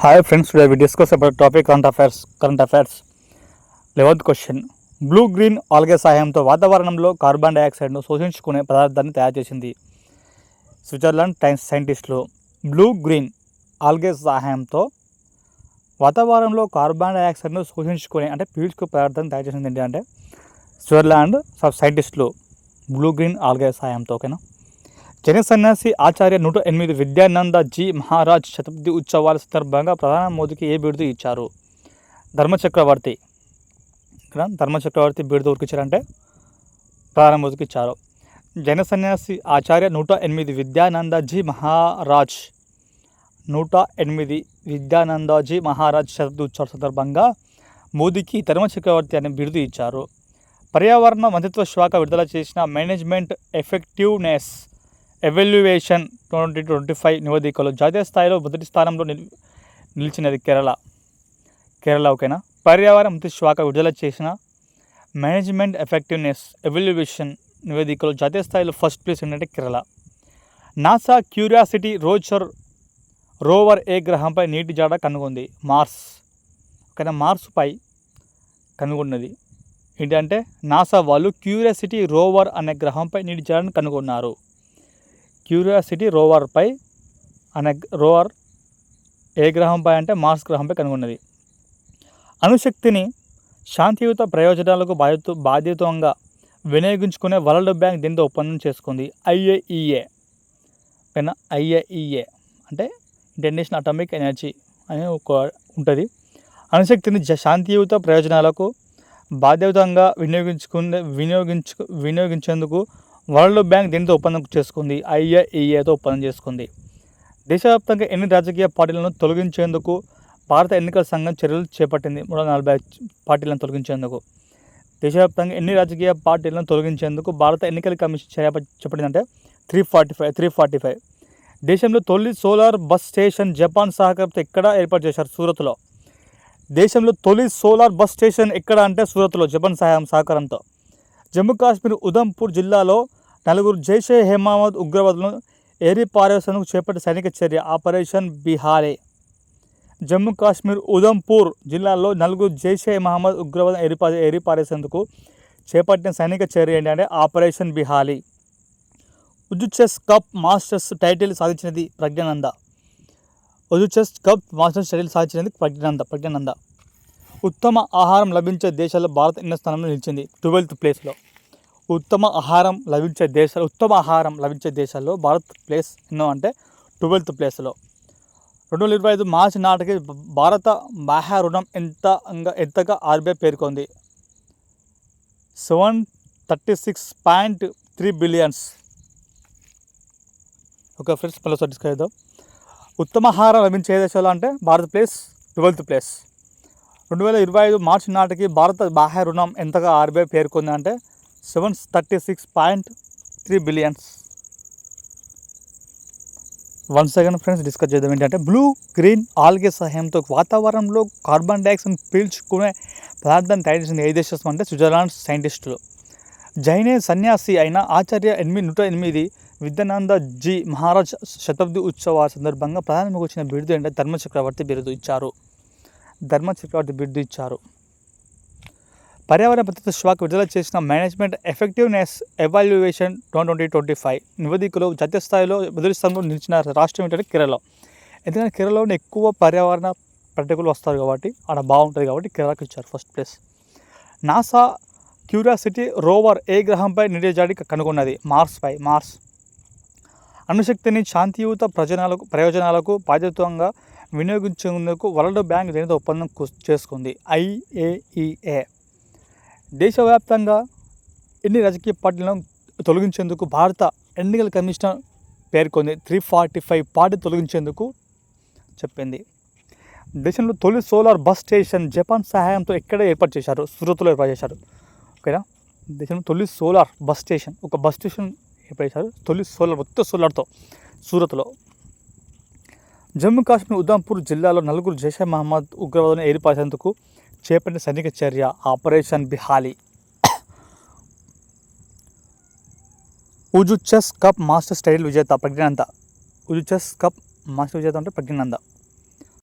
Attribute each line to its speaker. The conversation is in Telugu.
Speaker 1: Hi friends, today we discuss about topic current affairs. 11th question. Blue green algae సహాయంతో వాతావరణంలో కార్బన్ డైఆక్సైడ్ను శోషించుకునే పదార్థాన్ని తయారు చేసింది స్విట్జర్లాండ్ సైంటిస్టులు. బ్లూ గ్రీన్ ఆల్గే సహాయంతో వాతావరణంలో కార్బన్ డైఆక్సైడ్ను శోషించుకునే పీల్చుకునే పదార్థాన్ని తయారు చేసింది ఏంటి అంటే స్విట్జర్లాండ్ సైంటిస్టులు బ్లూ గ్రీన్ ఆల్గే సహాయంతో. ఓకేనా. జన సన్యాసి ఆచార్య 108 విద్యానంద జీ మహారాజ్ శతాబ్ది ఉత్సవాల సందర్భంగా ప్రధాని మోదీకి ఏ బిరుదు ఇచ్చారు? ధర్మచక్రవర్తి. ఇక్కడ ధర్మచక్రవర్తి బిరుదు ఊరికి ఇచ్చారంటే ప్రధాని మోదీకి ఇచ్చారు. జన సన్యాసి ఆచార్య 108 విద్యానంద జీ మహారాజ్ 108 విద్యానంద జీ మహారాజ్ శతాబ్ది ఉత్సవాల సందర్భంగా మోదీకి ధర్మచక్రవర్తి అనే బిరుదు ఇచ్చారు. పర్యావరణ మంత్రిత్వ శాఖ విడుదల చేసిన మేనేజ్మెంట్ ఎఫెక్టివ్నెస్ ఎవాల్యుయేషన్ 2025 నివేదికలో జాతీయ స్థాయిలో మొదటి స్థానంలో నిలిచినది కేరళ. ఓకేనా. పర్యావరణ మంత్రిత్వ శాఖ విడుదల చేసిన మేనేజ్మెంట్ ఎఫెక్టివ్నెస్ ఎవాల్యుయేషన్ నివేదికలో జాతీయ స్థాయిలో ఫస్ట్ ప్లేస్ ఏంటంటే కేరళ. నాసా క్యూరియాసిటీ రోవర్ ఏ గ్రహంపై నీటి జాడ కనుగొంది? మార్స్. ఓకేనా. మార్స్పై కనుగొన్నది ఏంటంటే నాసా వాళ్ళు క్యూరియాసిటీ రోవర్ అనే గ్రహంపై నీటి జాడను కనుగొన్నారు. క్యూరియాసిటీ రోవర్ ఏ గ్రహంపై అంటే మార్స్ గ్రహంపై కనుగొన్నది. అణుశక్తిని శాంతియుత ప్రయోజనాలకు బాధ్యతంగా వినియోగించుకునే వరల్డ్ బ్యాంక్ దీంతో ఒప్పందం చేసుకుంది. IAEA. ఓకేనా. IAEA అంటే ఇంటర్నేషనల్ అటామిక్ ఎనర్జీ అని ఉంటుంది. అణుశక్తిని శాంతియుత ప్రయోజనాలకు బాధ్యతంగా వినియోగించేందుకు వరల్డ్ బ్యాంక్ దీనితో ఒప్పందం చేసుకుంది. IAEAతో ఒప్పందం చేసుకుంది. దేశవ్యాప్తంగా ఎన్ని రాజకీయ పార్టీలను తొలగించేందుకు భారత ఎన్నికల సంఘం చర్యలు చేపట్టింది? 340 పార్టీలను తొలగించేందుకు. దేశవ్యాప్తంగా ఎన్ని రాజకీయ పార్టీలను తొలగించేందుకు భారత ఎన్నికల కమిషన్ చేపట్టిందంటే 345. దేశంలో తొలి సోలార్ బస్ స్టేషన్ జపాన్ సహకారంతో ఎక్కడ ఏర్పాటు చేశారు? సూరత్లో. దేశంలో తొలి సోలార్ బస్ స్టేషన్ ఎక్కడ అంటే సూరత్లో, జపాన్ సహకారంతో. జమ్మూ కాశ్మీర్ ఉధంపూర్ జిల్లాలో 4 జైషే మహమ్మద్ ఉగ్రవాదులను ఏరిపారేసేందుకు చేపట్టిన సైనిక చర్య ఆపరేషన్ బిహారీ. జమ్మూ కాశ్మీర్ ఉధంపూర్ జిల్లాలో 4 జైషే మహమ్మద్ ఉగ్రవాదులను ఏరిపారేసేందుకు చేపట్టిన సైనిక చర్య ఏంటంటే operation Bihari. Uz chess cup masters title సాధించినది ప్రజ్ఞానంద. ప్రజ్ఞానంద. ఉత్తమ ఆహారం లభించే దేశాల్లో భారత్ ఎన్నో స్థానంలో నిలిచింది? 12th ప్లేస్లో. ఉత్తమ ఆహారం లభించే దేశాల్లో భారత్ ప్లేస్ ఎన్నో అంటే 12th ప్లేస్లో. 2025 మార్చి నాటికి భారత బాహ్య రుణం ఎంతగా RBI పేర్కొంది? 736.3 బిలియన్స్. ఓకే ఫ్రెండ్స్, మళ్ళీ డిస్కస్ చేద్దాం. ఉత్తమ ఆహారం లభించే దేశాలు అంటే భారత్ ప్లేస్ 12th ప్లేస్. 2025 మార్చి నాటికి భారత బాహ్య రుణం ఎంతగా RBI పేర్కొంది అంటే 736.3 billions. Once again friends discuss చేద్దాం ఏంటంటే బ్లూ గ్రీన్ ఆల్గే సహాయంతో వాతావరణంలో కార్బన్ డైఆక్సైడ్ పీల్చుకునే పదార్థాన్ని తయారు చేసిన ఏ దేశం అంటే స్విట్జర్లాండ్ సైంటిస్టులు. జైనే సన్యాసి అయిన ఆచార్య 108 విద్యానంద జీ మహారాజ్ శతాబ్ది ఉత్సవాల సందర్భంగా ప్రధానంగా వచ్చిన బిరుదు ఏంటంటే ధర్మచక్రవర్తి బిరుదు ఇచ్చారు. పర్యావరణ మంత్రిత్వ శాఖ విడుదల చేసిన మేనేజ్మెంట్ ఎఫెక్టివ్నెస్ ఎవాల్యుయేషన్ 2025 నివేదికలో జాతీయ స్థాయిలో మొదటి స్థానంలో నిలిచిన రాష్ట్రం ఏంటంటే కేరళ. ఎందుకంటే కేరళలోనే ఎక్కువ పర్యావరణ పర్యాటకులు వస్తారు కాబట్టి ఆడ బాగుంటుంది కాబట్టి కేరళకు ఇచ్చారు first place. NASA Curiosity rover ఏ గ్రహంపై నీటి జాడి కనుగొన్నది? మార్స్. అణుశక్తిని శాంతియుత ప్రయోజనాలకు బాధ్యతంగా వినియోగించేందుకు వరల్డ్ బ్యాంక్ దీనితో ఒప్పందం చేసుకుంది. IAEA. దేశవ్యాప్తంగా ఎన్ని రాజకీయ పార్టీలను తొలగించేందుకు భారత ఎన్నికల కమిషన్ పేర్కొంది? 345 పార్టీ తొలగించేందుకు చెప్పింది. దేశంలో తొలి సోలార్ బస్ స్టేషన్ జపాన్ సహాయంతో ఎక్కడ ఏర్పాటు చేశారు? సూరత్లో ఏర్పాటు చేశారు. ఓకేనా. దేశంలో తొలి సోలార్ బస్ స్టేషన్ ఏర్పాటు చేశారు. తొలి మొత్తం సోలార్తో సూరత్లో. జమ్మూ కాశ్మీర్ ఉధంపూర్ జిల్లాలో 4 జైషే మహమ్మద్ ఉగ్రవాదులను ఏరిపారేసేందుకు చేపట్టిన సైనిక చర్య operation Bihari. Uz chess cup masters title విజేత Praggnanandhaa. Uz chess cup master విజేత అంటే ప్రజ్ఞానంద.